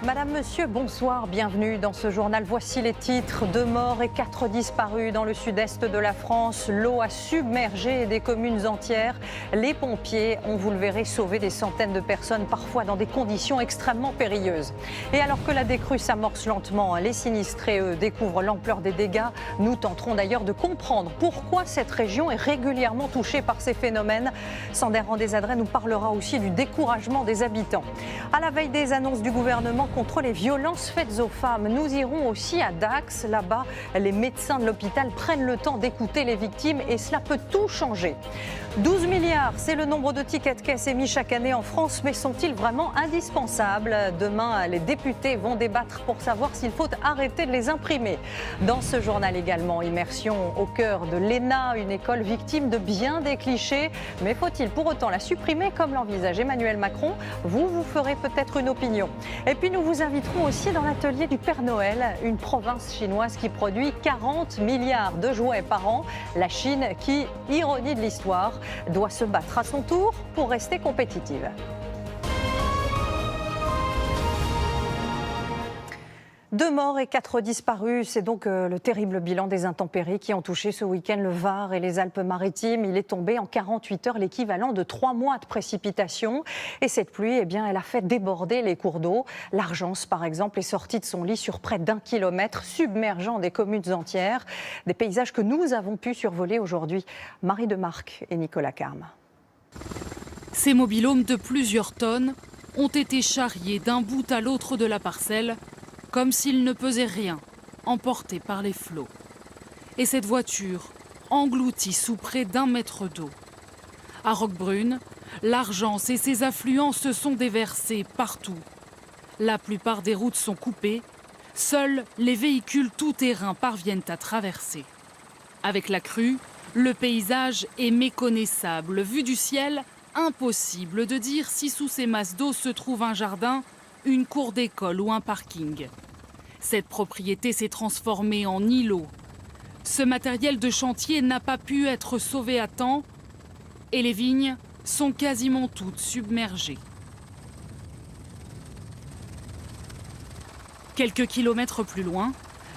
Madame, Monsieur, bonsoir, bienvenue dans ce journal. Voici les titres. 2 morts et 4 disparus dans le sud-est de la France. L'eau a submergé des communes entières. Les pompiers ont, vous le verrez, sauvé des centaines de personnes, parfois dans des conditions extrêmement périlleuses. Et alors que la décrue s'amorce lentement, les sinistrés, eux, découvrent l'ampleur des dégâts. Nous tenterons d'ailleurs de comprendre pourquoi cette région est régulièrement touchée par ces phénomènes. Sander Randézadré nous parlera aussi du découragement des habitants. À la veille des annonces du gouvernement contre les violences faites aux femmes, nous irons aussi à Dax. Là-bas, les médecins de l'hôpital prennent le temps d'écouter les victimes et cela peut tout changer. 12 milliards, c'est le nombre de tickets de caisse émis chaque année en France, mais sont-ils vraiment indispensables? Demain, les députés vont débattre pour savoir s'il faut arrêter de les imprimer. Dans ce journal également, immersion au cœur de l'ENA, une école victime de bien des clichés. Mais faut-il pour autant la supprimer comme l'envisage Emmanuel Macron? Vous ferez peut-être une opinion. Et puis nous vous inviterons aussi dans l'atelier du Père Noël, une province chinoise qui produit 40 milliards de jouets par an. La Chine qui, ironie de l'histoire, doit se battre à son tour pour rester compétitive. Deux morts et 4 disparus, c'est donc le terrible bilan des intempéries qui ont touché ce week-end le Var et les Alpes-Maritimes. Il est tombé en 48 heures l'équivalent de 3 mois de précipitations. Et cette pluie, eh bien, elle a fait déborder les cours d'eau. L'Argence, par exemple, est sortie de son lit sur près d'1 kilomètre, submergeant des communes entières. Des paysages que nous avons pu survoler aujourd'hui. Marie Demarque et Nicolas Carme. Ces mobil-homes de plusieurs tonnes ont été charriés d'un bout à l'autre de la parcelle, comme s'ils ne pesaient rien, emportés par les flots. Et cette voiture, engloutie sous près d'1 mètre d'eau. À Roquebrune, l'Argence et ses affluents se sont déversés partout. La plupart des routes sont coupées, seuls les véhicules tout-terrain parviennent à traverser. Avec la crue, le paysage est méconnaissable. Vu du ciel, impossible de dire si sous ces masses d'eau se trouve un jardin, une cour d'école ou un parking. Cette propriété s'est transformée en îlot. Ce matériel de chantier n'a pas pu être sauvé à temps et les vignes sont quasiment toutes submergées. Quelques kilomètres plus loin,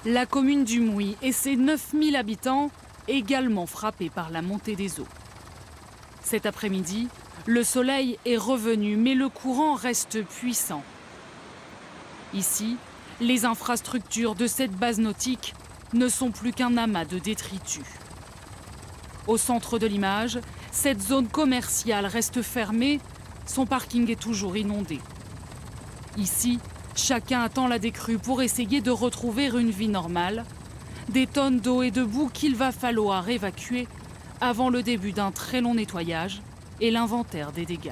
la commune du Mouy et ses 9000 habitants également frappés par la montée des eaux. Cet après-midi, le soleil est revenu mais le courant reste puissant. Ici, les infrastructures de cette base nautique ne sont plus qu'un amas de détritus. Au centre de l'image, cette zone commerciale reste fermée, son parking est toujours inondé. Ici, chacun attend la décrue pour essayer de retrouver une vie normale. Des tonnes d'eau et de boue qu'il va falloir évacuer avant le début d'un très long nettoyage et l'inventaire des dégâts.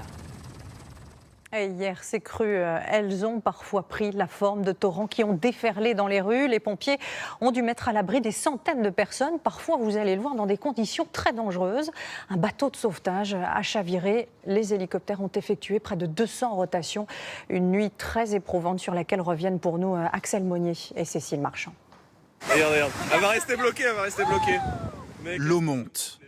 Et hier, ces crues, elles ont parfois pris la forme de torrents qui ont déferlé dans les rues. Les pompiers ont dû mettre à l'abri des centaines de personnes. Parfois, vous allez le voir, dans des conditions très dangereuses. Un bateau de sauvetage a chaviré. Les hélicoptères ont effectué près de 200 rotations. Une nuit très éprouvante sur laquelle reviennent pour nous Axel Monnier et Cécile Marchand. Regarde, elle va rester bloquée, L'eau monte.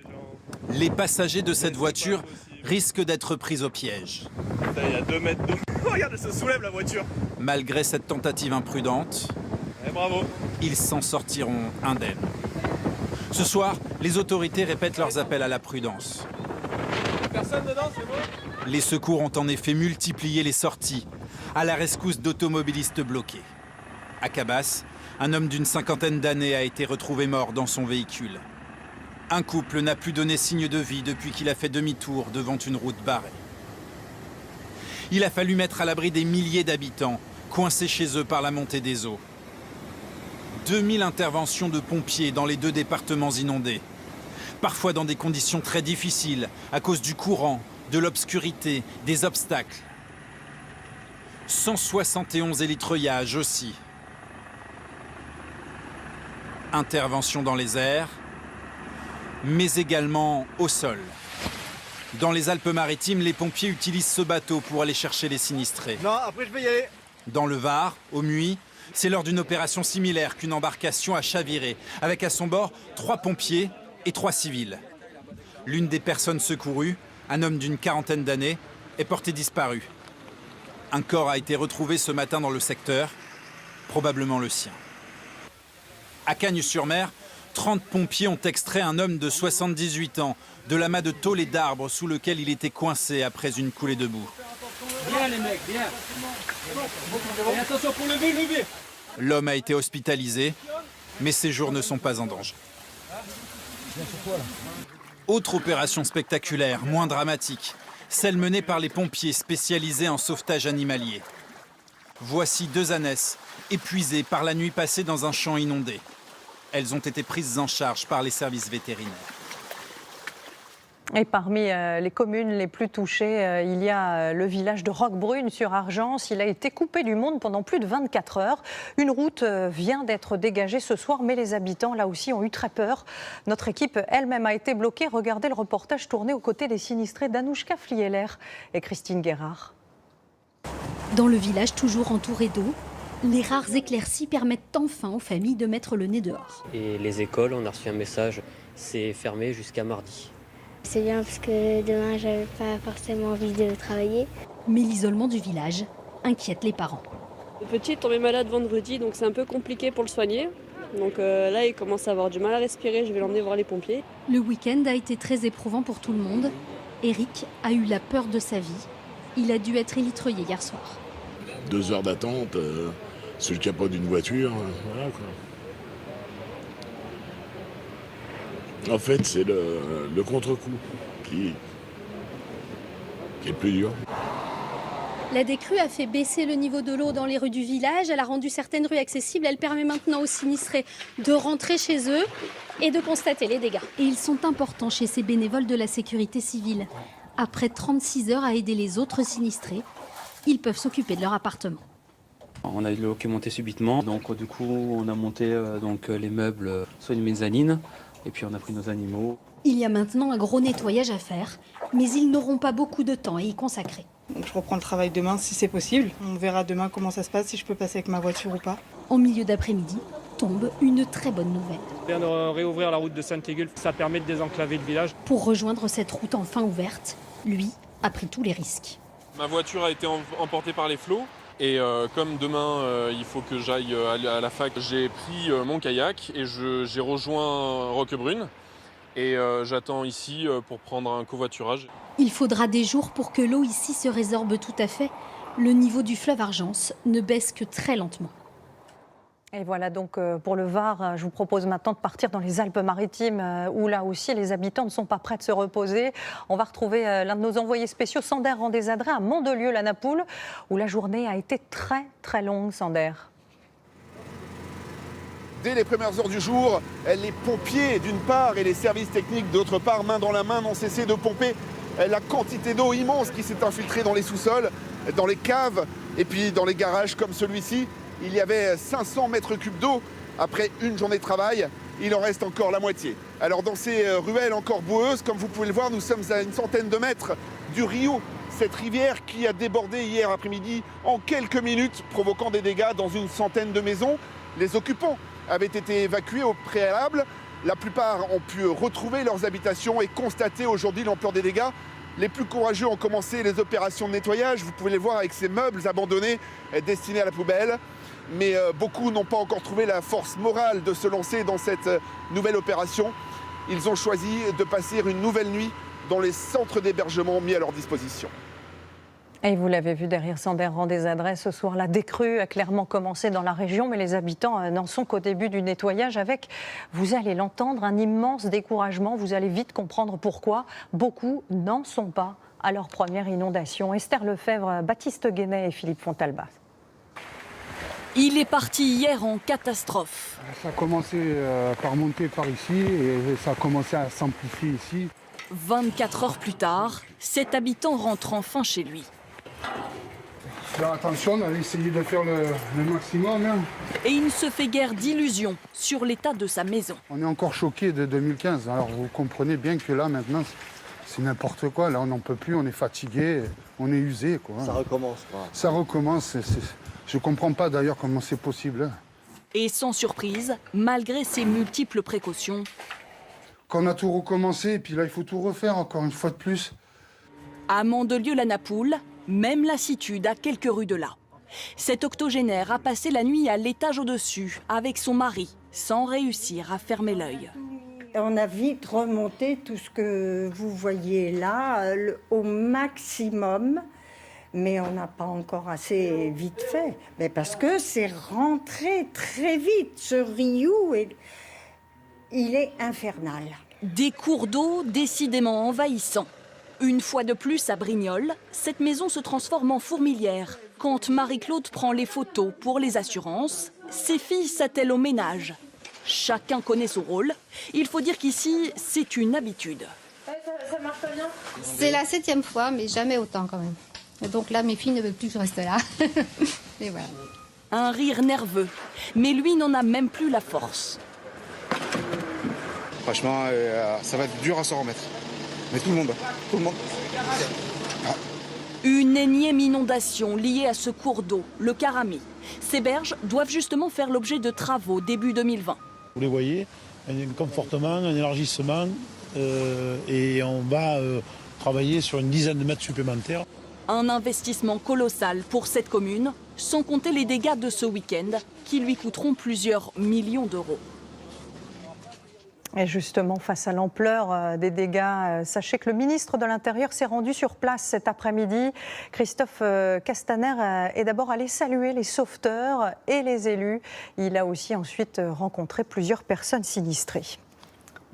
Les passagers de cette voiture risquent d'être pris au piège. Il y a 2 mètres d'eau. Regarde, elle se soulève la voiture. Malgré cette tentative imprudente, Bravo. ils s'en sortiront indemnes. Ce soir, les autorités répètent leurs appels à la prudence. Personne dedans, c'est bon? Les secours ont en effet multiplié les sorties à la rescousse d'automobilistes bloqués. À Cabas, un homme d'une 50aine d'années a été retrouvé mort dans son véhicule. Un couple n'a plus donné signe de vie depuis qu'il a fait demi-tour devant une route barrée. Il a fallu mettre à l'abri des milliers d'habitants, coincés chez eux par la montée des eaux. 2000 interventions de pompiers dans les 2 départements inondés. Parfois dans des conditions très difficiles, à cause du courant, de l'obscurité, des obstacles. 171 élitreillages aussi. Intervention dans les airs, mais également au sol. Dans les Alpes-Maritimes, les pompiers utilisent ce bateau pour aller chercher les sinistrés. Non, après je vais y aller. Dans le Var, au Mui, c'est lors d'une opération similaire qu'une embarcation a chaviré, avec à son bord 3 pompiers et 3 civils. L'une des personnes secourues, un homme d'une 40aine d'années, est porté disparu. Un corps a été retrouvé ce matin dans le secteur, probablement le sien. À Cagnes-sur-Mer, 30 pompiers ont extrait un homme de 78 ans de l'amas de tôles et d'arbres sous lequel il était coincé après une coulée de boue. Bien les mecs, bien. Et attention pour lever, lever. L'homme a été hospitalisé, mais ses jours ne sont pas en danger. Autre opération spectaculaire, moins dramatique, celle menée par les pompiers spécialisés en sauvetage animalier. Voici 2 ânesses, épuisées par la nuit passée dans un champ inondé. Elles ont été prises en charge par les services vétérinaires. Et parmi les communes les plus touchées, il y a le village de Roquebrune sur Argence. Il a été coupé du monde pendant plus de 24 heures. Une route vient d'être dégagée ce soir, mais les habitants, là aussi, ont eu très peur. Notre équipe elle-même a été bloquée. Regardez le reportage tourné aux côtés des sinistrés d'Anouchka Flieler et Christine Guérard. Dans le village toujours entouré d'eau, les rares éclaircies permettent enfin aux familles de mettre le nez dehors. Et les écoles, on a reçu un message, c'est fermé jusqu'à mardi. C'est bien parce que demain, j'avais pas forcément envie de travailler. Mais l'isolement du village inquiète les parents. Le petit est tombé malade vendredi, donc c'est un peu compliqué pour le soigner. Donc là, il commence à avoir du mal à respirer, je vais l'emmener voir les pompiers. Le week-end a été très éprouvant pour tout le monde. Eric a eu la peur de sa vie. Il a dû être élitreillé hier soir. 2 heures d'attente sur le capot d'une voiture, voilà quoi. En fait, c'est le contre-coup qui est le plus dur. La décrue a fait baisser le niveau de l'eau dans les rues du village. Elle a rendu certaines rues accessibles. Elle permet maintenant aux sinistrés de rentrer chez eux et de constater les dégâts. Et ils sont importants chez ces bénévoles de la sécurité civile. Après 36 heures à aider les autres sinistrés, ils peuvent s'occuper de leur appartement. On a eu l'eau qui est montée subitement, donc du coup on a monté les meubles sur une mezzanine et puis on a pris nos animaux. Il y a maintenant un gros nettoyage à faire, mais ils n'auront pas beaucoup de temps à y consacrer. Donc je reprends le travail demain si c'est possible. On verra demain comment ça se passe, si je peux passer avec ma voiture ou pas. En milieu d'après-midi, tombe une très bonne nouvelle. On vient de réouvrir la route de Saint-Égulte, ça permet de désenclaver le village. Pour rejoindre cette route enfin ouverte, lui a pris tous les risques. Ma voiture a été emportée par les flots et comme demain il faut que j'aille à la fac, j'ai pris mon kayak et j'ai rejoint Roquebrune et j'attends ici pour prendre un covoiturage. Il faudra des jours pour que l'eau ici se résorbe tout à fait. Le niveau du fleuve Argence ne baisse que très lentement. Et voilà donc pour le Var, je vous propose maintenant de partir dans les Alpes-Maritimes où là aussi les habitants ne sont pas prêts de se reposer. On va retrouver l'un de nos envoyés spéciaux, Sander Rendez-Adrets, à Mandelieu-la-Napoule où la journée a été très très longue, Sander. Dès les premières heures du jour, les pompiers d'une part et les services techniques d'autre part, main dans la main, n'ont cessé de pomper la quantité d'eau immense qui s'est infiltrée dans les sous-sols, dans les caves et puis dans les garages comme celui-ci. Il y avait 500 mètres cubes d'eau. Après une journée de travail, il en reste encore la moitié. Alors dans ces ruelles encore boueuses, comme vous pouvez le voir, nous sommes à une centaine de mètres du Rio, cette rivière qui a débordé hier après-midi en quelques minutes, provoquant des dégâts dans une centaine de maisons. Les occupants avaient été évacués au préalable. La plupart ont pu retrouver leurs habitations et constater aujourd'hui l'ampleur des dégâts. Les plus courageux ont commencé les opérations de nettoyage. Vous pouvez les voir avec ces meubles abandonnés destinés à la poubelle. Mais beaucoup n'ont pas encore trouvé la force morale de se lancer dans cette nouvelle opération. Ils ont choisi de passer une nouvelle nuit dans les centres d'hébergement mis à leur disposition. Et vous l'avez vu derrière Sander Rendez-Adrets, ce soir, la décrue a clairement commencé dans la région, mais les habitants n'en sont qu'au début du nettoyage avec, vous allez l'entendre, un immense découragement. Vous allez vite comprendre pourquoi. Beaucoup n'en sont pas à leur première inondation. Esther Lefebvre, Baptiste Guénet et Philippe Fontalba. Il est parti hier en catastrophe. Ça a commencé par monter par ici et ça a commencé à s'amplifier ici. 24 heures plus tard, cet habitant rentre enfin chez lui. Faire attention, on a essayé de faire le maximum. Hein. Et il ne se fait guère d'illusions sur l'état de sa maison. On est encore choqué de 2015. Alors vous comprenez bien que là maintenant, c'est n'importe quoi. Là on n'en peut plus, on est fatigué, on est usé. Quoi. Ça recommence. Quoi. Ça recommence. Je ne comprends pas d'ailleurs comment c'est possible. Et sans surprise, malgré ses multiples précautions. Qu'on a tout recommencé et puis là il faut tout refaire encore une fois de plus. À Mandelieu-la-Napoule, même lassitude à quelques rues de là. Cet octogénaire a passé la nuit à l'étage au-dessus avec son mari, sans réussir à fermer l'œil. On a vite remonté tout ce que vous voyez là, au maximum, mais on n'a pas encore assez vite fait. Mais parce que c'est rentré très vite, ce Rioux, il est infernal. Des cours d'eau décidément envahissants. Une fois de plus à Brignoles, cette maison se transforme en fourmilière. Quand Marie-Claude prend les photos pour les assurances, ses filles s'attellent au ménage. Chacun connaît son rôle. Il faut dire qu'ici, c'est une habitude. Ça marche pas bien ? C'est la 7e fois, mais jamais autant quand même. Et donc là, mes filles ne veulent plus que je reste là. Et voilà. Un rire nerveux. Mais lui n'en a même plus la force. Franchement, ça va être dur à s'en remettre. Mais tout le monde. Ah. Une énième inondation liée à ce cours d'eau, le Carami. Ces berges doivent justement faire l'objet de travaux début 2020. Vous les voyez, un confortement, un élargissement, et on va travailler sur une dizaine de mètres supplémentaires. Un investissement colossal pour cette commune, sans compter les dégâts de ce week-end qui lui coûteront plusieurs millions d'euros. Et justement, face à l'ampleur des dégâts, sachez que le ministre de l'Intérieur s'est rendu sur place cet après-midi. Christophe Castaner est d'abord allé saluer les sauveteurs et les élus. Il a aussi ensuite rencontré plusieurs personnes sinistrées.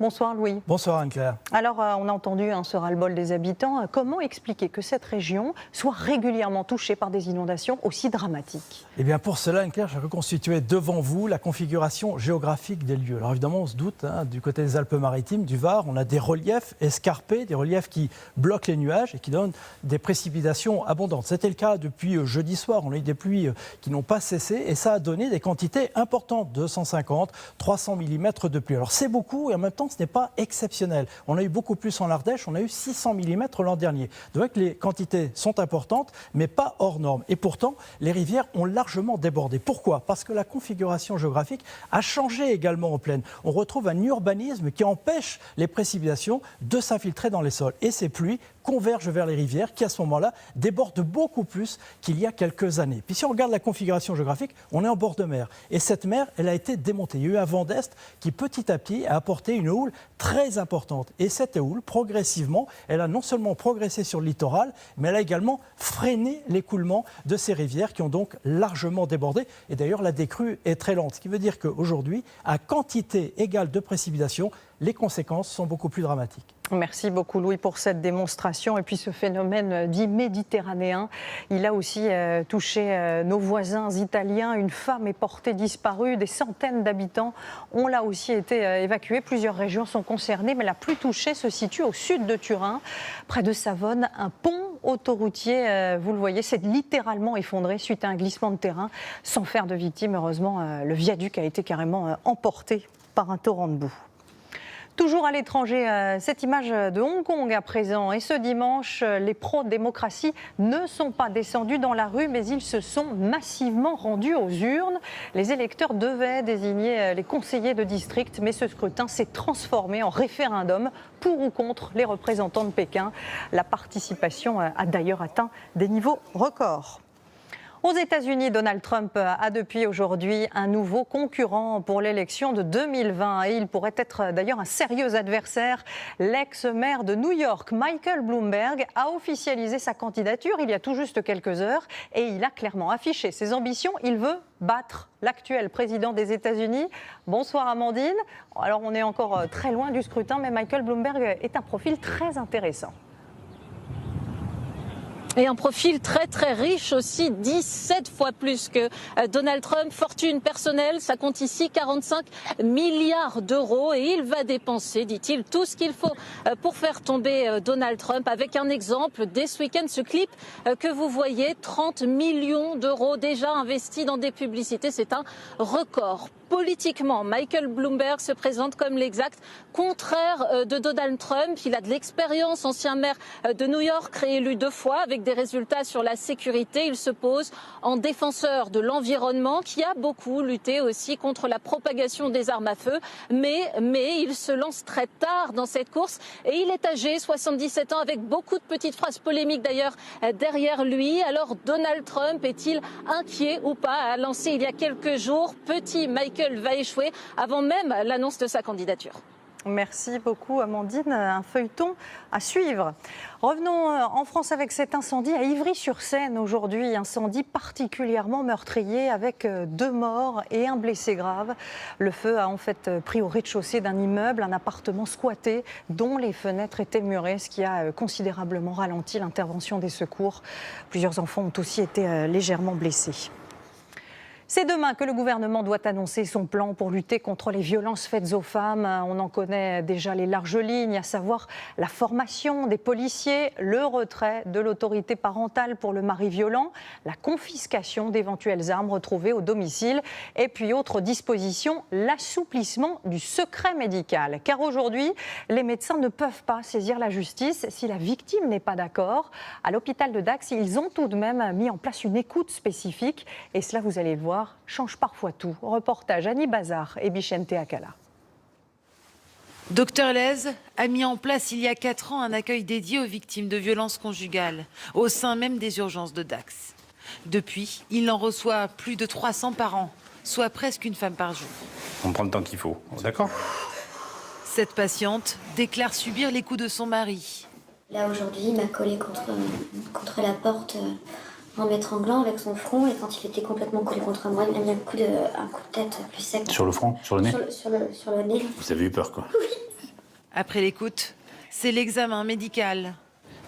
Bonsoir Louis. Bonsoir Anne-Claire. Alors on a entendu ce ras-le-bol des habitants. Comment expliquer que cette région soit régulièrement touchée par des inondations aussi dramatiques ? Eh bien pour cela Anne-Claire, j'ai reconstitué devant vous la configuration géographique des lieux. Alors évidemment on se doute, du côté des Alpes-Maritimes, du Var, on a des reliefs escarpés, des reliefs qui bloquent les nuages et qui donnent des précipitations abondantes. C'était le cas depuis jeudi soir, on a eu des pluies qui n'ont pas cessé et ça a donné des quantités importantes, 250, 300 mm de pluie. Alors c'est beaucoup et en même temps ce n'est pas exceptionnel. On a eu beaucoup plus en Ardèche, on a eu 600 mm l'an dernier. Donc les quantités sont importantes, mais pas hors normes. Et pourtant, les rivières ont largement débordé. Pourquoi ? Parce que la configuration géographique a changé également en plaine. On retrouve un urbanisme qui empêche les précipitations de s'infiltrer dans les sols. Et ces pluies convergent vers les rivières qui, à ce moment-là, débordent beaucoup plus qu'il y a quelques années. Puis si on regarde la configuration géographique, on est en bord de mer. Et cette mer, elle a été démontée. Il y a eu un vent d'est qui, petit à petit, a apporté une houle très importante. Et cette houle, progressivement, elle a non seulement progressé sur le littoral, mais elle a également freiné l'écoulement de ces rivières qui ont donc largement débordé. Et d'ailleurs, la décrue est très lente. Ce qui veut dire qu'aujourd'hui, à quantité égale de précipitations, les conséquences sont beaucoup plus dramatiques. Merci beaucoup Louis pour cette démonstration. Et puis ce phénomène dit méditerranéen, il a aussi touché nos voisins italiens. Une femme est portée disparue, des centaines d'habitants ont là aussi été évacués. Plusieurs régions sont concernées, mais la plus touchée se situe au sud de Turin, près de Savone. Un pont autoroutier, vous le voyez, s'est littéralement effondré suite à un glissement de terrain, sans faire de victimes. Heureusement, le viaduc a été carrément emporté par un torrent de boue. Toujours à l'étranger, cette image de Hong Kong à présent. Et ce dimanche, les pro-démocratie ne sont pas descendus dans la rue, mais ils se sont massivement rendus aux urnes. Les électeurs devaient désigner les conseillers de district, mais ce scrutin s'est transformé en référendum pour ou contre les représentants de Pékin. La participation a d'ailleurs atteint des niveaux records. Aux États-Unis, Donald Trump a depuis aujourd'hui un nouveau concurrent pour l'élection de 2020 et il pourrait être d'ailleurs un sérieux adversaire. L'ex-maire de New York, Michael Bloomberg, a officialisé sa candidature il y a tout juste quelques heures et il a clairement affiché ses ambitions. Il veut battre l'actuel président des États-Unis. Bonsoir Amandine. Alors on est encore très loin du scrutin, mais Michael Bloomberg est un profil très intéressant. Et un profil très très riche aussi, 17 fois plus que Donald Trump. Fortune personnelle, ça compte ici 45 milliards d'euros et il va dépenser, dit-il, tout ce qu'il faut pour faire tomber Donald Trump. Avec un exemple, dès ce week-end, ce clip que vous voyez, 30 millions d'euros déjà investis dans des publicités, c'est un record. politiquement, Michael Bloomberg se présente comme l'exact contraire de Donald Trump. Il a de l'expérience, ancien maire de New York, réélu 2 fois avec des résultats sur la sécurité. Il se pose en défenseur de l'environnement qui a beaucoup lutté aussi contre la propagation des armes à feu. Mais il se lance très tard dans cette course et il est âgé, 77 ans, avec beaucoup de petites phrases polémiques d'ailleurs derrière lui. Alors Donald Trump est-il inquiet ou pas? A lancé il y a quelques jours, petit Michael va échouer avant même l'annonce de sa candidature. Merci beaucoup Amandine, un feuilleton à suivre. Revenons en France avec cet incendie à Ivry-sur-Seine aujourd'hui, incendie particulièrement meurtrier avec 2 morts et un blessé grave. Le feu a en fait pris au rez-de-chaussée d'un immeuble, un appartement squatté dont les fenêtres étaient murées, ce qui a considérablement ralenti l'intervention des secours. Plusieurs enfants ont aussi été légèrement blessés. C'est demain que le gouvernement doit annoncer son plan pour lutter contre les violences faites aux femmes. On en connaît déjà les larges lignes, à savoir la formation des policiers, le retrait de l'autorité parentale pour le mari violent, la confiscation d'éventuelles armes retrouvées au domicile et puis autre disposition, l'assouplissement du secret médical. Car aujourd'hui, les médecins ne peuvent pas saisir la justice si la victime n'est pas d'accord. À l'hôpital de Dax, ils ont tout de même mis en place une écoute spécifique et cela, vous allez le voir, change parfois tout. Reportage Annie Bazar et Bichente Akala. Docteur Lez a mis en place il y a 4 ans un accueil dédié aux victimes de violences conjugales, au sein même des urgences de Dax. Depuis, il en reçoit plus de 300 par an, soit presque une femme par jour. On prend le temps qu'il faut, d'accord? Cette patiente déclare subir les coups de son mari. Là aujourd'hui, il m'a collé contre la porte en m'étranglant avec son front, et quand il était complètement collé contre moi, il m'a mis un coup de tête plus sec. Sur le front? Sur le nez? Sur le nez. Vous avez eu peur, quoi? Oui. Après l'écoute, c'est l'examen médical.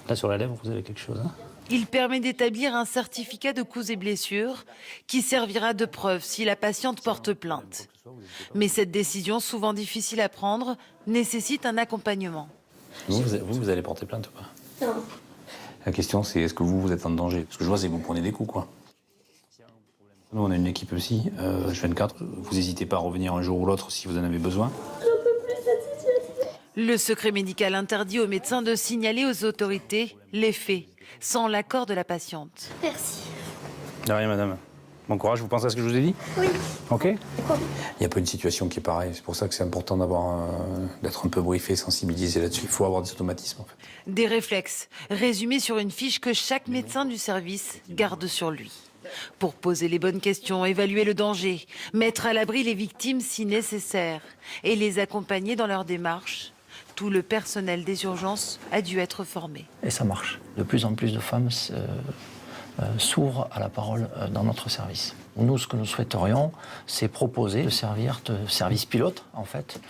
Là, sur la lèvre, vous avez quelque chose, hein? Il permet d'établir un certificat de coups et blessures qui servira de preuve si la patiente porte plainte. Mais cette décision, souvent difficile à prendre, nécessite un accompagnement. Vous allez porter plainte ou pas? Non. La question, c'est est-ce que vous êtes en danger? Parce que je vois, c'est que vous prenez des coups, quoi. Nous, on a une équipe aussi, H24. Vous n'hésitez pas à revenir un jour ou l'autre si vous en avez besoin. J'en peux plus cette situation. Le secret médical interdit aux médecins de signaler aux autorités les faits, sans l'accord de la patiente. Merci. De rien, madame. Bon courage, vous pensez à ce que je vous ai dit? Oui. Ok. Il n'y a pas une situation qui est pareille. C'est pour ça que c'est important d'être un peu briefé, sensibilisé là-dessus. Il faut avoir des automatismes, en fait. Des réflexes, résumés sur une fiche que chaque médecin du service garde sur lui. Pour poser les bonnes questions, évaluer le danger, mettre à l'abri les victimes si nécessaire et les accompagner dans leur démarche, tout le personnel des urgences a dû être formé. Et ça marche. De plus en plus de femmes s'ouvrent à la parole dans notre service. Nous, ce que nous souhaiterions, c'est proposer de servir de service pilote, en fait,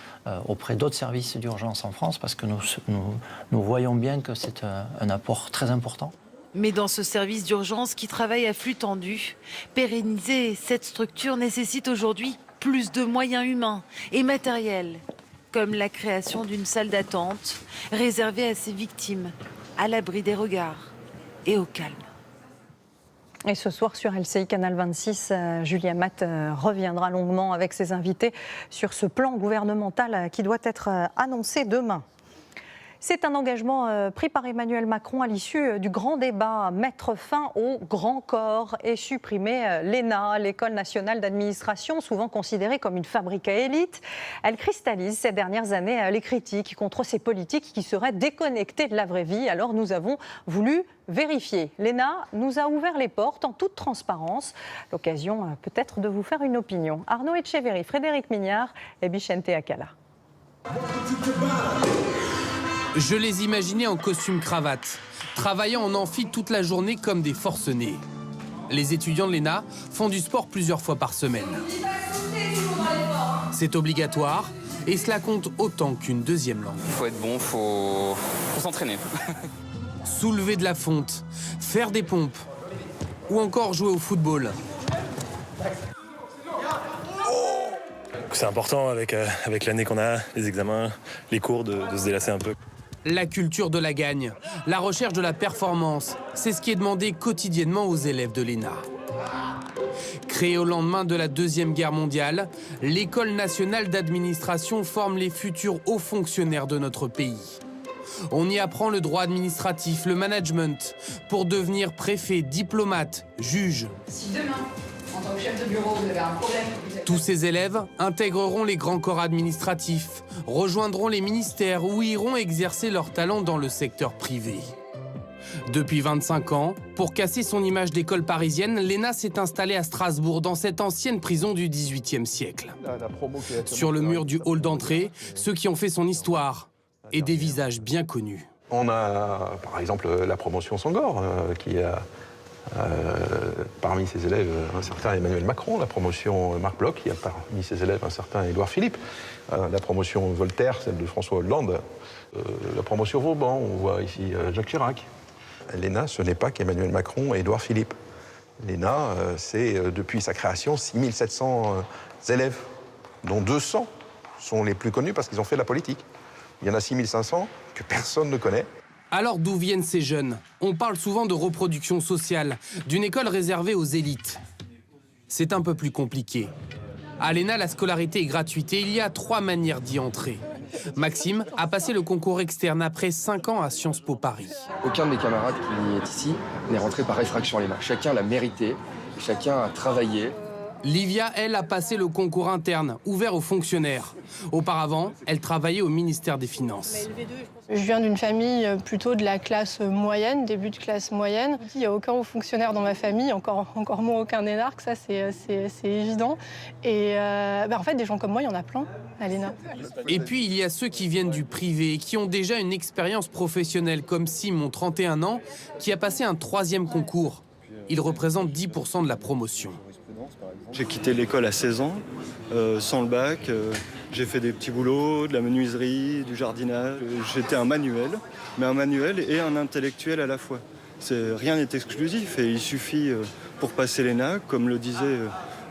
auprès d'autres services d'urgence en France, parce que nous voyons bien que c'est un apport très important. Mais dans ce service d'urgence qui travaille à flux tendu, pérenniser cette structure nécessite aujourd'hui plus de moyens humains et matériels, comme la création d'une salle d'attente réservée à ces victimes, à l'abri des regards et au calme. Et ce soir sur LCI Canal 26, Julia Matt reviendra longuement avec ses invités sur ce plan gouvernemental qui doit être annoncé demain. C'est un engagement pris par Emmanuel Macron à l'issue du grand débat, mettre fin au grand corps et supprimer l'ENA, l'École nationale d'administration, souvent considérée comme une fabrique à élite. Elle cristallise ces dernières années les critiques contre ces politiques qui seraient déconnectées de la vraie vie. Alors nous avons voulu vérifier. L'ENA nous a ouvert les portes en toute transparence. L'occasion peut-être de vous faire une opinion. Arnaud Etcheverry, Frédéric Mignard et Bichente Akala. Je les imaginais en costume cravate, travaillant en amphi toute la journée comme des forcenés. Les étudiants de l'ENA font du sport plusieurs fois par semaine. C'est obligatoire et cela compte autant qu'une deuxième langue. Il faut être bon, faut s'entraîner. Soulever de la fonte, faire des pompes ou encore jouer au football. C'est important avec l'année qu'on a, les examens, les cours, de se délasser un peu. La culture de la gagne, la recherche de la performance, c'est ce qui est demandé quotidiennement aux élèves de l'ENA. Créée au lendemain de la Deuxième Guerre mondiale, l'École nationale d'administration forme les futurs hauts fonctionnaires de notre pays. On y apprend le droit administratif, le management, pour devenir préfet, diplomate, juge. Si demain, en tant que chef de bureau, vous avez un problème... Tous ces élèves intégreront les grands corps administratifs, rejoindront les ministères ou iront exercer leur talent dans le secteur privé. Depuis 25 ans, pour casser son image d'école parisienne, l'ENA s'est installée à Strasbourg, dans cette ancienne prison du XVIIIe siècle. Sur le mur du hall d'entrée, ceux qui ont fait son histoire et des visages bien connus. On a par exemple la promotion Sangor, qui a parmi ses élèves un certain Emmanuel Macron, la promotion Marc Bloch, qui a parmi ses élèves un certain Édouard Philippe, la promotion Voltaire, celle de François Hollande, la promotion Vauban, on voit ici Jacques Chirac. L'ENA, ce n'est pas qu'Emmanuel Macron et Édouard Philippe. L'ENA, c'est depuis sa création 6700 élèves, dont 200 sont les plus connus parce qu'ils ont fait de la politique. Il y en a 6500 que personne ne connaît. Alors d'où viennent ces jeunes? On parle souvent de reproduction sociale, d'une école réservée aux élites. C'est un peu plus compliqué. À l'ENA, la scolarité est gratuite et il y a 3 manières d'y entrer. Maxime a passé le concours externe après 5 ans à Sciences Po Paris. Aucun de mes camarades qui est ici n'est rentré par réfraction à l'ENA. Chacun l'a mérité, chacun a travaillé. Livia, elle, a passé le concours interne, ouvert aux fonctionnaires. Auparavant, elle travaillait au ministère des Finances. Je viens d'une famille plutôt de la classe moyenne, début de classe moyenne. Il n'y a aucun haut fonctionnaire dans ma famille, encore moins aucun énarque, ça c'est évident. Et en fait, des gens comme moi, il y en a plein à l'ENA. Et puis, il y a ceux qui viennent du privé et qui ont déjà une expérience professionnelle, comme Simon, 31 ans, qui a passé un 3e concours. Il représente 10% de la promotion. J'ai quitté l'école à 16 ans, sans le bac. J'ai fait des petits boulots, de la menuiserie, du jardinage. J'étais un manuel, mais un manuel et un intellectuel à la fois. Rien n'est exclusif et il suffit, pour passer l'ENA, comme le disaient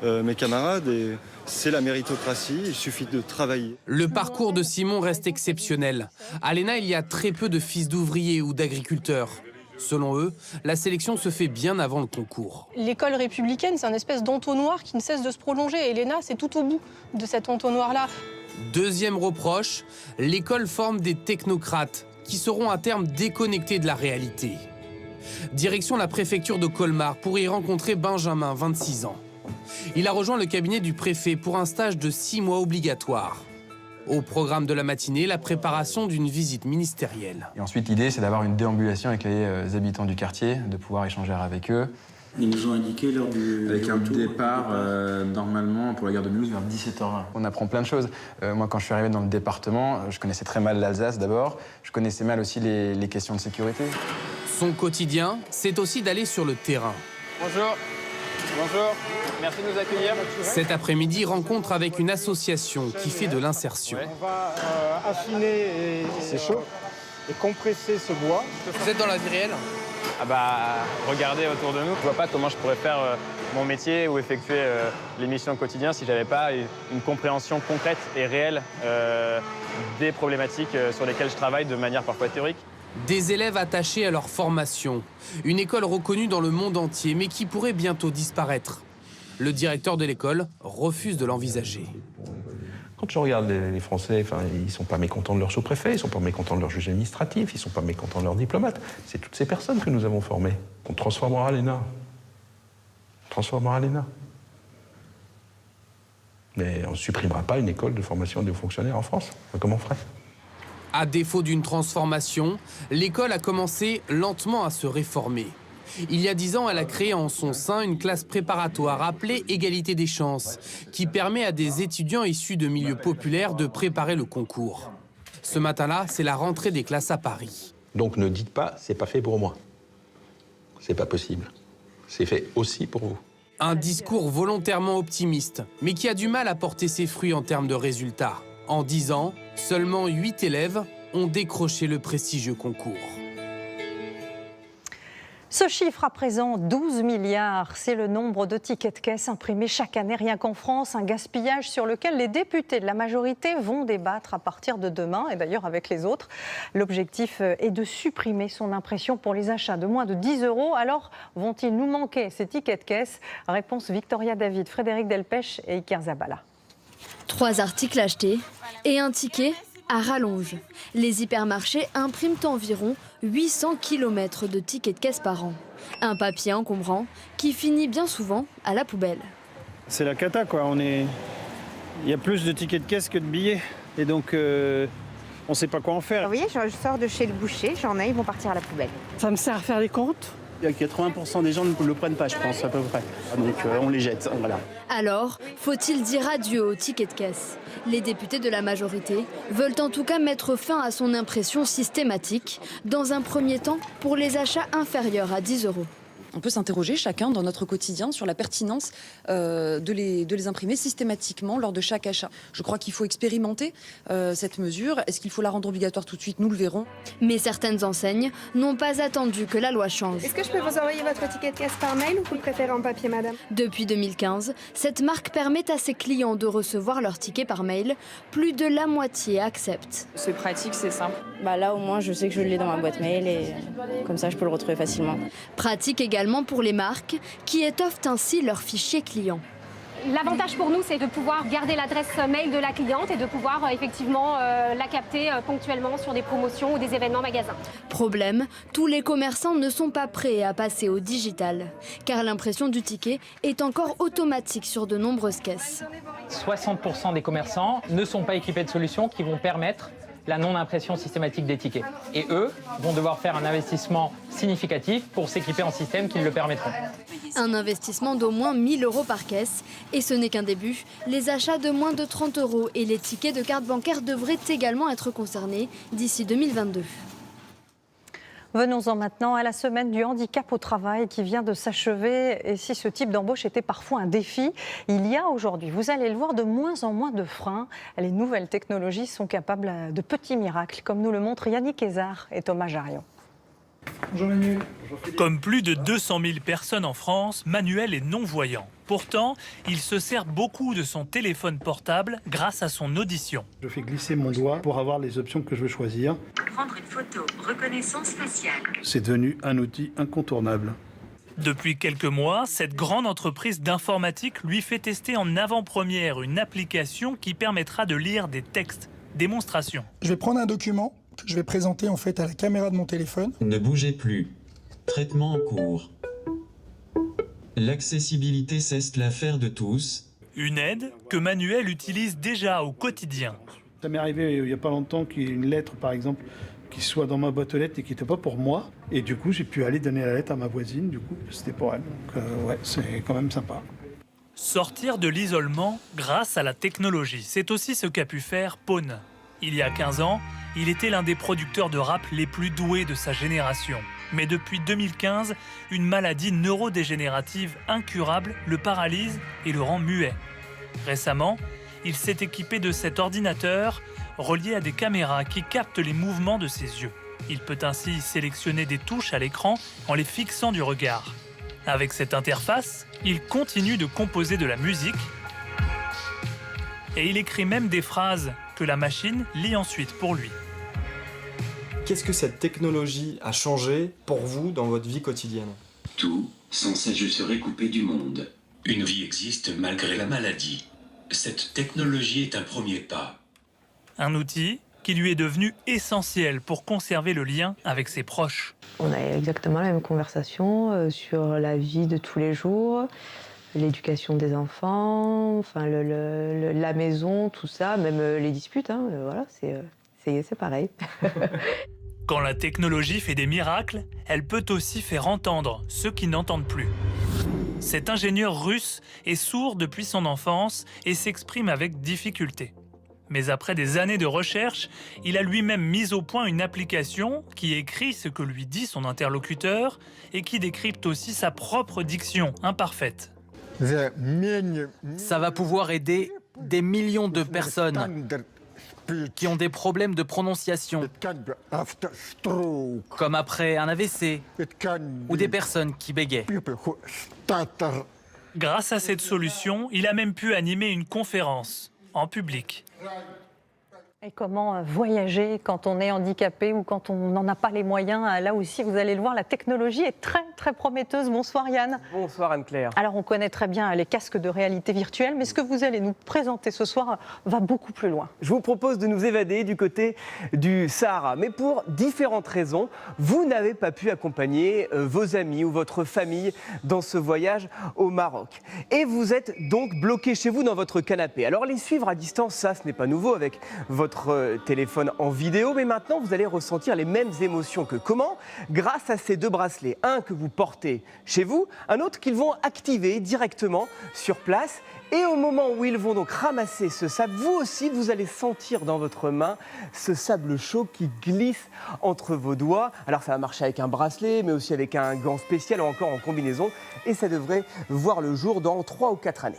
mes camarades, et c'est la méritocratie, il suffit de travailler. Le parcours de Simon reste exceptionnel. À l'ENA, il y a très peu de fils d'ouvriers ou d'agriculteurs. Selon eux, la sélection se fait bien avant le concours. L'école républicaine, c'est un espèce d'entonnoir qui ne cesse de se prolonger. Et l'ENA, c'est tout au bout de cet entonnoir-là. Deuxième reproche, l'école forme des technocrates qui seront à terme déconnectés de la réalité. Direction la préfecture de Colmar pour y rencontrer Benjamin, 26 ans. Il a rejoint le cabinet du préfet pour un stage de 6 mois obligatoire. Au programme de la matinée, la préparation d'une visite ministérielle. Et ensuite, l'idée, c'est d'avoir une déambulation avec les habitants du quartier, de pouvoir échanger avec eux. Ils nous ont indiqué l'heure du Avec un départ, normalement, pour la gare de Mulhouse, vers 17h20. On apprend plein de choses. Moi, quand je suis arrivé dans le département, je connaissais très mal l'Alsace, d'abord. Je connaissais mal aussi les questions de sécurité. Son quotidien, c'est aussi d'aller sur le terrain. Bonjour. Bonjour, merci de nous accueillir. Cet après-midi, rencontre avec une association qui fait de l'insertion. On va affiner et compresser ce bois. Vous êtes dans la vie réelle? Ah bah, regardez autour de nous. Je vois pas comment je pourrais faire mon métier ou effectuer les missions au quotidien si j'avais pas une compréhension concrète et réelle des problématiques sur lesquelles je travaille de manière parfois théorique. Des élèves attachés à leur formation. Une école reconnue dans le monde entier, mais qui pourrait bientôt disparaître. Le directeur de l'école refuse de l'envisager. Quand je regarde les Français, ils ne sont pas mécontents de leur sous-préfet, ils ne sont pas mécontents de leur juge administratif, ils ne sont pas mécontents de leurs diplomates. C'est toutes ces personnes que nous avons formées, qu'on transformera à l'ENA. Mais on ne supprimera pas une école de formation des hauts fonctionnaires en France. Comment on ferait ? À défaut d'une transformation, l'école a commencé lentement à se réformer. Il y a 10 ans, elle a créé en son sein une classe préparatoire appelée Égalité des chances, qui permet à des étudiants issus de milieux populaires de préparer le concours. Ce matin-là, c'est la rentrée des classes à Paris. Donc ne dites pas, c'est pas fait pour moi. C'est pas possible. C'est fait aussi pour vous. Un discours volontairement optimiste, mais qui a du mal à porter ses fruits en termes de résultats. En 10 ans, seulement 8 élèves ont décroché le prestigieux concours. Ce chiffre à présent, 12 milliards, c'est le nombre de tickets de caisse imprimés chaque année rien qu'en France. Un gaspillage sur lequel les députés de la majorité vont débattre à partir de demain et d'ailleurs avec les autres. L'objectif est de supprimer son impression pour les achats de moins de 10 €. Alors, vont-ils nous manquer ces tickets de caisse? Réponse Victoria David, Frédéric Delpech et Iker Zabala. 3 articles achetés et un ticket à rallonge. Les hypermarchés impriment environ 800 km de tickets de caisse par an. Un papier encombrant qui finit bien souvent à la poubelle. C'est la cata, quoi. Il y a plus de tickets de caisse que de billets. Et donc, on ne sait pas quoi en faire. Vous voyez, je sors de chez le boucher, j'en ai, ils vont partir à la poubelle. Ça me sert à faire les comptes. Il y a 80% des gens ne le prennent pas, je pense, à peu près. Donc on les jette, voilà. Alors, faut-il dire adieu aux tickets de caisse? Les députés de la majorité veulent en tout cas mettre fin à son impression systématique, dans un premier temps pour les achats inférieurs à 10 €. On peut s'interroger chacun dans notre quotidien sur la pertinence de les imprimer systématiquement lors de chaque achat. Je crois qu'il faut expérimenter cette mesure. Est-ce qu'il faut la rendre obligatoire tout de suite? Nous le verrons. Mais certaines enseignes n'ont pas attendu que la loi change. Est-ce que je peux vous envoyer votre ticket de caisse par mail ou vous le préférez en papier, madame? Depuis 2015, cette marque permet à ses clients de recevoir leur ticket par mail. Plus de la moitié acceptent. C'est pratique, c'est simple. Là, au moins, je sais que je l'ai dans ma boîte mail et comme ça, je peux le retrouver facilement. Pratique également pour les marques qui étoffent ainsi leurs fichiers clients. L'avantage pour nous, c'est de pouvoir garder l'adresse mail de la cliente et de pouvoir effectivement la capter ponctuellement sur des promotions ou des événements magasins. Problème, tous les commerçants ne sont pas prêts à passer au digital, car l'impression du ticket est encore automatique sur de nombreuses caisses. 60% des commerçants ne sont pas équipés de solutions qui vont permettre la non-impression systématique des tickets. Et eux vont devoir faire un investissement significatif pour s'équiper en systèmes qui le permettront. Un investissement d'au moins 1 000 € par caisse. Et ce n'est qu'un début. Les achats de moins de 30 € et les tickets de carte bancaire devraient également être concernés d'ici 2022. Venons-en maintenant à la semaine du handicap au travail qui vient de s'achever. Et si ce type d'embauche était parfois un défi, il y a aujourd'hui, vous allez le voir, de moins en moins de freins. Les nouvelles technologies sont capables de petits miracles, comme nous le montrent Yannick Hézard et Thomas Jarion. Bonjour Manuel. Comme plus de 200 000 personnes en France, Manuel est non-voyant. Pourtant, il se sert beaucoup de son téléphone portable grâce à son audition. Je fais glisser mon doigt pour avoir les options que je veux choisir. Prendre une photo, reconnaissance faciale. C'est devenu un outil incontournable. Depuis quelques mois, cette grande entreprise d'informatique lui fait tester en avant-première une application qui permettra de lire des textes. Démonstration. Je vais prendre un document que je vais présenter en fait à la caméra de mon téléphone. Ne bougez plus. Traitement en cours. L'accessibilité cesse l'affaire de tous. Une aide que Manuel utilise déjà au quotidien. Ça m'est arrivé il n'y a pas longtemps qu'il y ait une lettre par exemple qui soit dans ma boîte aux lettres et qui n'était pas pour moi. Et du coup j'ai pu aller donner la lettre à ma voisine, du coup c'était pour elle. Donc ouais, c'est quand même sympa. Sortir de l'isolement grâce à la technologie, c'est aussi ce qu'a pu faire Pone. Il y a 15 ans, il était l'un des producteurs de rap les plus doués de sa génération. Mais depuis 2015, une maladie neurodégénérative incurable le paralyse et le rend muet. Récemment, il s'est équipé de cet ordinateur relié à des caméras qui captent les mouvements de ses yeux. Il peut ainsi sélectionner des touches à l'écran en les fixant du regard. Avec cette interface, il continue de composer de la musique et il écrit même des phrases que la machine lit ensuite pour lui. Qu'est-ce que cette technologie a changé pour vous dans votre vie quotidienne? Tout, sans ça je serais coupé du monde. Une vie existe malgré la maladie. Cette technologie est un premier pas. Un outil qui lui est devenu essentiel pour conserver le lien avec ses proches. On a exactement la même conversation sur la vie de tous les jours, l'éducation des enfants, enfin la maison, tout ça, même les disputes, hein, voilà, c'est pareil. Quand la technologie fait des miracles, elle peut aussi faire entendre ceux qui n'entendent plus. Cet ingénieur russe est sourd depuis son enfance et s'exprime avec difficulté. Mais après des années de recherche, il a lui-même mis au point une application qui écrit ce que lui dit son interlocuteur et qui décrypte aussi sa propre diction imparfaite. Ça va pouvoir aider des millions de personnes. qui ont des problèmes de prononciation, comme après un AVC, ou des personnes qui bégaient. Grâce à cette solution, il a même pu animer une conférence en public. Et comment voyager quand on est handicapé ou quand on n'en a pas les moyens? Là aussi, vous allez le voir, la technologie est très, très prometteuse. Bonsoir Yann. Bonsoir Anne-Claire. Alors, on connaît très bien les casques de réalité virtuelle, mais ce que vous allez nous présenter ce soir va beaucoup plus loin. Je vous propose de nous évader du côté du Sahara, mais pour différentes raisons, vous n'avez pas pu accompagner vos amis ou votre famille dans ce voyage au Maroc. Et vous êtes donc bloqué chez vous dans votre canapé. Alors, les suivre à distance, ça, ce n'est pas nouveau avec votre téléphone en vidéo, mais maintenant vous allez ressentir les mêmes émotions que comment? Grâce à ces deux bracelets, un que vous portez chez vous, un autre qu'ils vont activer directement sur place. Et au moment où ils vont donc ramasser ce sable, vous aussi, vous allez sentir dans votre main ce sable chaud qui glisse entre vos doigts. Alors ça va marcher avec un bracelet, mais aussi avec un gant spécial ou encore en combinaison. Et ça devrait voir le jour dans 3 ou 4 années.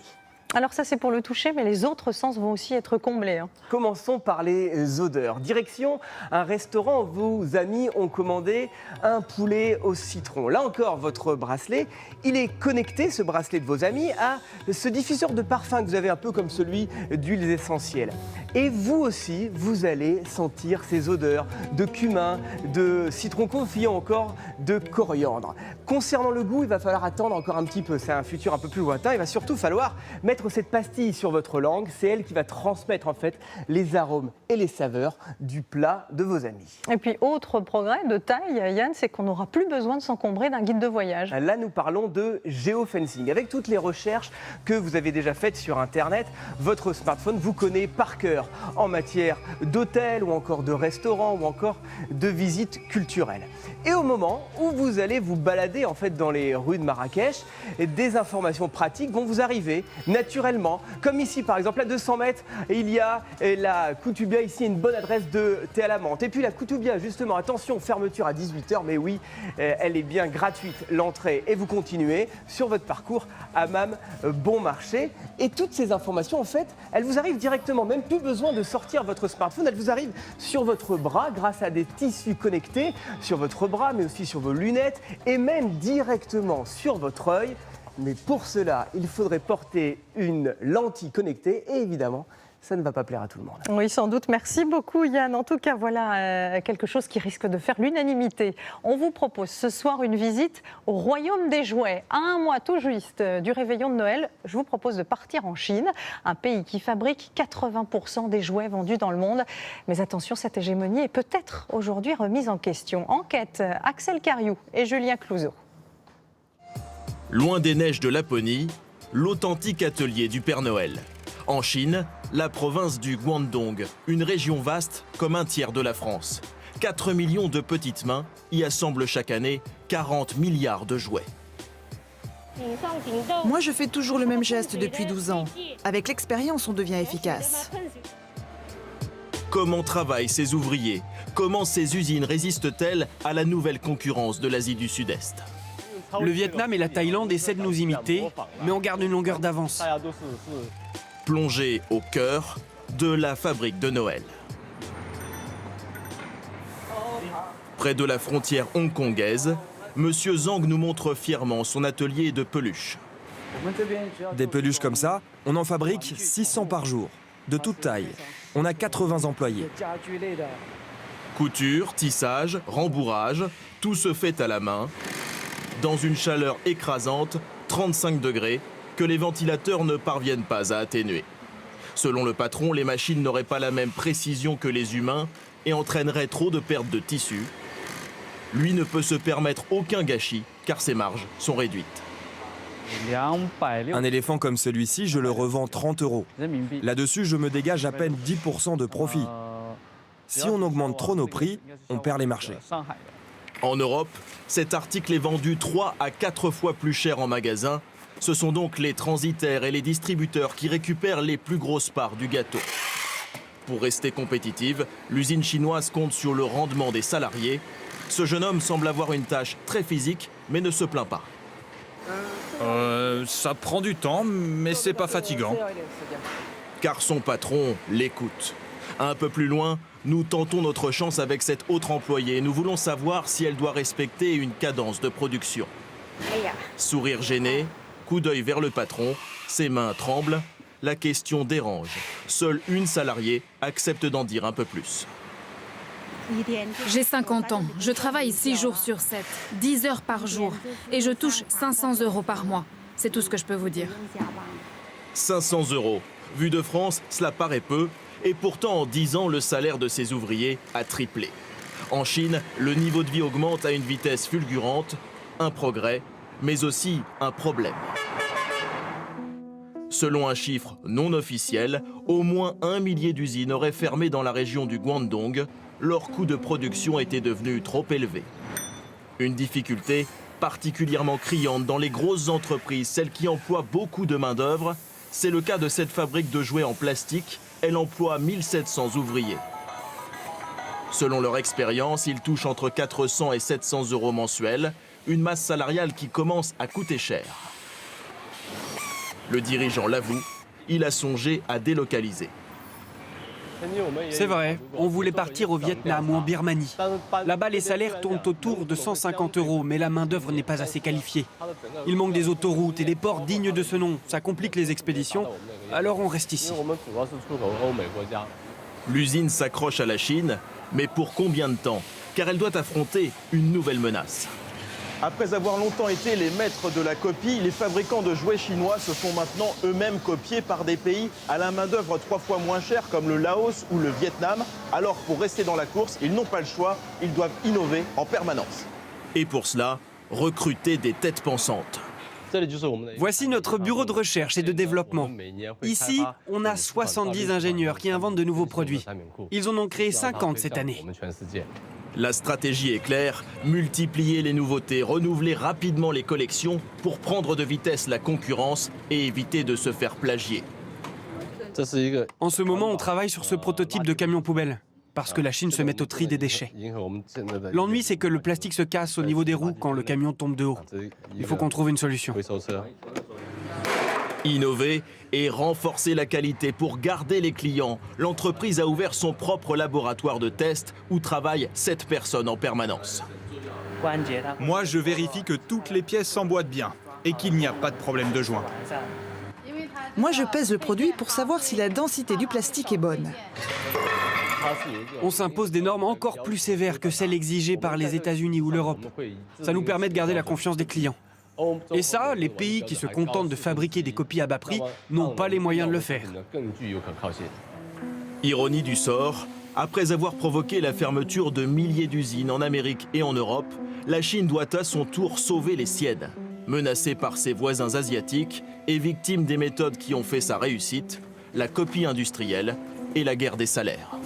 Alors ça c'est pour le toucher, mais les autres sens vont aussi être comblés. Commençons par les odeurs. Direction un restaurant, vos amis ont commandé un poulet au citron. Là encore, votre bracelet, il est connecté, ce bracelet de vos amis, à ce diffuseur de parfum que vous avez un peu comme celui d'huiles essentielles. Et vous aussi, vous allez sentir ces odeurs de cumin, de citron confit ou encore de coriandre. Concernant le goût, il va falloir attendre encore un petit peu, c'est un futur un peu plus lointain. Il va surtout falloir mettre cette pastille sur votre langue, c'est elle qui va transmettre en fait les arômes et les saveurs du plat de vos amis. Et puis autre progrès de taille, Yann, c'est qu'on n'aura plus besoin de s'encombrer d'un guide de voyage. Là, nous parlons de géofencing. Avec toutes les recherches que vous avez déjà faites sur Internet, votre smartphone vous connaît par cœur en matière d'hôtel ou encore de restaurant ou encore de visites culturelles. Et au moment où vous allez vous balader en fait dans les rues de Marrakech, des informations pratiques vont vous arriver naturellement. Comme ici par exemple à 200 mètres, il y a la Koutoubia, ici une bonne adresse de thé à la menthe. Et puis la Koutoubia justement, attention, fermeture à 18h, mais oui, elle est bien gratuite l'entrée. Et vous continuez sur votre parcours Hammam Bon Marché. Et toutes ces informations en fait, elles vous arrivent directement, même plus besoin de sortir votre smartphone, elles vous arrivent sur votre bras grâce à des tissus connectés sur votre bras, mais aussi sur vos lunettes et même directement sur votre œil. Mais pour cela, il faudrait porter une lentille connectée et évidemment, ça ne va pas plaire à tout le monde. Oui, sans doute. Merci beaucoup, Yann. En tout cas, voilà quelque chose qui risque de faire l'unanimité. On vous propose ce soir une visite au Royaume des Jouets. À un mois tout juste du réveillon de Noël, je vous propose de partir en Chine, un pays qui fabrique 80% des jouets vendus dans le monde. Mais attention, cette hégémonie est peut-être aujourd'hui remise en question. Enquête, Axel Cariou et Julien Clouzot. Loin des neiges de Laponie, l'authentique atelier du Père Noël. En Chine, la province du Guangdong, une région vaste comme un tiers de la France. 4 millions de petites mains y assemblent chaque année 40 milliards de jouets. Moi, je fais toujours le même geste depuis 12 ans. Avec l'expérience, on devient efficace. Comment travaillent ces ouvriers? Comment ces usines résistent-elles à la nouvelle concurrence de l'Asie du Sud-Est? Le Vietnam et la Thaïlande essaient de nous imiter, mais on garde une longueur d'avance. Plongé au cœur de la fabrique de Noël. Près de la frontière hongkongaise, Monsieur Zhang nous montre fièrement son atelier de peluches. Des peluches comme ça, on en fabrique 600 par jour, de toute taille. On a 80 employés. Couture, tissage, rembourrage, tout se fait à la main, dans une chaleur écrasante, 35 degrés, que les ventilateurs ne parviennent pas à atténuer. Selon le patron, les machines n'auraient pas la même précision que les humains et entraîneraient trop de pertes de tissu. Lui ne peut se permettre aucun gâchis car ses marges sont réduites. Un éléphant comme celui-ci, je le revends 30 €. Là-dessus, je me dégage à peine 10% de profit. Si on augmente trop nos prix, on perd les marchés. En Europe, cet article est vendu 3 à 4 fois plus cher en magasin. Ce sont donc les transitaires et les distributeurs qui récupèrent les plus grosses parts du gâteau. Pour rester compétitive, l'usine chinoise compte sur le rendement des salariés. Ce jeune homme semble avoir une tâche très physique, mais ne se plaint pas. Ça prend du temps, mais c'est pas fatigant. Car son patron l'écoute. Un peu plus loin, nous tentons notre chance avec cette autre employée. Nous voulons savoir si elle doit respecter une cadence de production. Sourire gêné, coup d'œil vers le patron, ses mains tremblent. La question dérange. Seule une salariée accepte d'en dire un peu plus. J'ai 50 ans, je travaille 6 jours sur 7, 10 heures par jour et je touche 500 € par mois. C'est tout ce que je peux vous dire. 500 €. Vu de France, cela paraît peu. Et pourtant, en 10 ans, le salaire de ces ouvriers a triplé. En Chine, le niveau de vie augmente à une vitesse fulgurante. Un progrès, mais aussi un problème. Selon un chiffre non officiel, au moins 1 millier d'usines auraient fermé dans la région du Guangdong. Leur coût de production était devenu trop élevé. Une difficulté particulièrement criante dans les grosses entreprises, celles qui emploient beaucoup de main-d'œuvre. C'est le cas de cette fabrique de jouets en plastique. Elle emploie 1700 ouvriers. Selon leur expérience, ils touchent entre 400 et 700 € mensuels, une masse salariale qui commence à coûter cher. Le dirigeant l'avoue, il a songé à délocaliser. C'est vrai, on voulait partir au Vietnam ou en Birmanie. Là-bas, les salaires tournent autour de 150 €, mais la main-d'œuvre n'est pas assez qualifiée. Il manque des autoroutes et des ports dignes de ce nom. Ça complique les expéditions, alors on reste ici. L'usine s'accroche à la Chine, mais pour combien de temps? Car elle doit affronter une nouvelle menace. Après avoir longtemps été les maîtres de la copie, les fabricants de jouets chinois se font maintenant eux-mêmes copier par des pays à la main-d'œuvre 3 fois moins chère comme le Laos ou le Vietnam. Alors pour rester dans la course, ils n'ont pas le choix, ils doivent innover en permanence. Et pour cela, recruter des têtes pensantes. Voici notre bureau de recherche et de développement. Ici, on a 70 ingénieurs qui inventent de nouveaux produits. Ils en ont créé 50 cette année. La stratégie est claire, multiplier les nouveautés, renouveler rapidement les collections pour prendre de vitesse la concurrence et éviter de se faire plagier. En ce moment, on travaille sur ce prototype de camion poubelle, parce que la Chine se met au tri des déchets. L'ennui, c'est que le plastique se casse au niveau des roues quand le camion tombe de haut. Il faut qu'on trouve une solution. Innover et renforcer la qualité pour garder les clients. L'entreprise a ouvert son propre laboratoire de test où travaillent 7 personnes en permanence. Moi, je vérifie que toutes les pièces s'emboîtent bien et qu'il n'y a pas de problème de joint. Moi, je pèse le produit pour savoir si la densité du plastique est bonne. On s'impose des normes encore plus sévères que celles exigées par les États-Unis ou l'Europe. Ça nous permet de garder la confiance des clients. Et ça, les pays qui se contentent de fabriquer des copies à bas prix n'ont pas les moyens de le faire. Ironie du sort, après avoir provoqué la fermeture de milliers d'usines en Amérique et en Europe, la Chine doit à son tour sauver les siennes. Menacée par ses voisins asiatiques et victime des méthodes qui ont fait sa réussite, la copie industrielle et la guerre des salaires.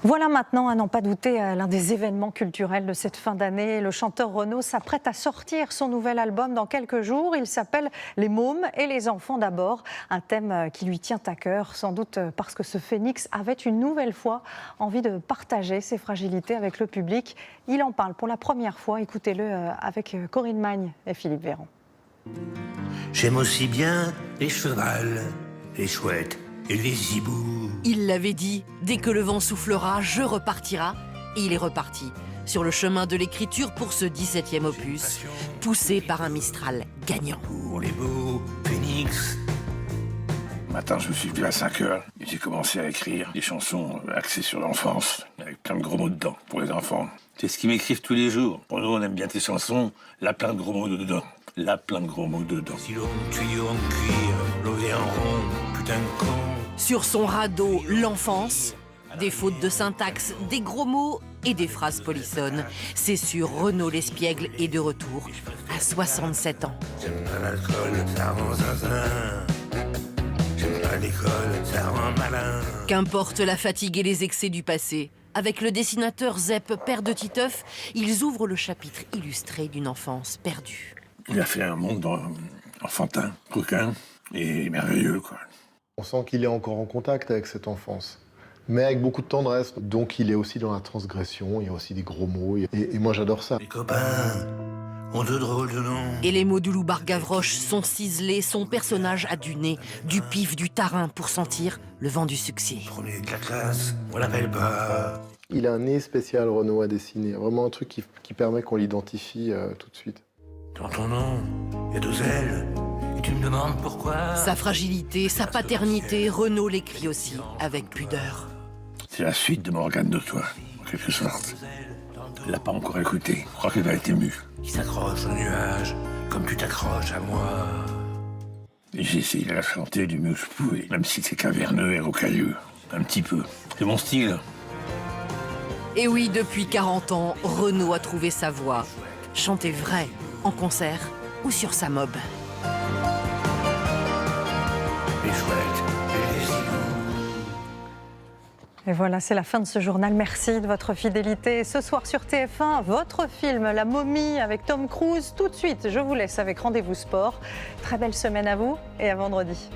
Voilà maintenant, à n'en pas douter, l'un des événements culturels de cette fin d'année. Le chanteur Renaud s'apprête à sortir son nouvel album dans quelques jours. Il s'appelle « Les mômes et les enfants d'abord », un thème qui lui tient à cœur, sans doute parce que ce phénix avait une nouvelle fois envie de partager ses fragilités avec le public. Il en parle pour la première fois, écoutez-le avec Corinne Magne et Philippe Véran. J'aime aussi bien les chevals, les chouettes et les hiboux. Il l'avait dit, dès que le vent soufflera, je repartira. Et il est reparti, sur le chemin de l'écriture pour ce 17e opus, poussé par un Mistral gagnant. Pour les beaux phénix. Matin, je me suis levé à 5 heures et j'ai commencé à écrire des chansons axées sur l'enfance, avec plein de gros mots dedans, pour les enfants. C'est ce qu'ils m'écrivent tous les jours. Pour nous, on aime bien tes chansons, là, plein de gros mots dedans. Là, plein de gros mots dedans. Si l'on tuyau en cuir, l'eau en rond, putain de con. Sur son radeau, l'enfance, des fautes de syntaxe, des gros mots et des phrases polissonnes. C'est sur Renaud Lespiègle est de retour à 67 ans. J'aime pas l'alcool, ça rend zinzin. J'aime pas l'école, ça rend malin. Qu'importe la fatigue et les excès du passé, avec le dessinateur Zepp, père de Titeuf, ils ouvrent le chapitre illustré d'une enfance perdue. Il a fait un monde enfantin, coquin et merveilleux, quoi. On sent qu'il est encore en contact avec cette enfance, mais avec beaucoup de tendresse. Donc il est aussi dans la transgression, il y a aussi des gros mots, et moi j'adore ça. Les copains, ont de drôles de noms. Et les mots du loup-bar Gavroche sont ciselés, son personnage a du nez, du pif, du tarin pour sentir le vent du succès. Premier de la classe, on l'appelle pas. Il a un nez spécial, Renaud, à dessiner. Vraiment un truc qui permet qu'on l'identifie tout de suite. Dans ton nom, il y a 2 ailes. Et tu me demandes pourquoi. Sa fragilité, sa paternité, Renaud l'écrit aussi avec pudeur. C'est la suite de Morgane de toi, en quelque sorte. Elle l'a pas encore écouté. Je crois qu'elle va être émue. Il s'accroche au nuage, comme tu t'accroches à moi. Et j'ai essayé de la chanter du mieux que je pouvais, même si c'est caverneux et rocailleux. Un petit peu. C'est mon style. Et oui, depuis 40 ans, Renaud a trouvé sa voix. Chanter vrai, en concert ou sur sa mob. Les chouettes et les igous. Et voilà, c'est la fin de ce journal. Merci de votre fidélité. Ce soir sur TF1, votre film La Momie avec Tom Cruise. Tout de suite, je vous laisse avec Rendez-vous Sport. Très belle semaine à vous et à vendredi.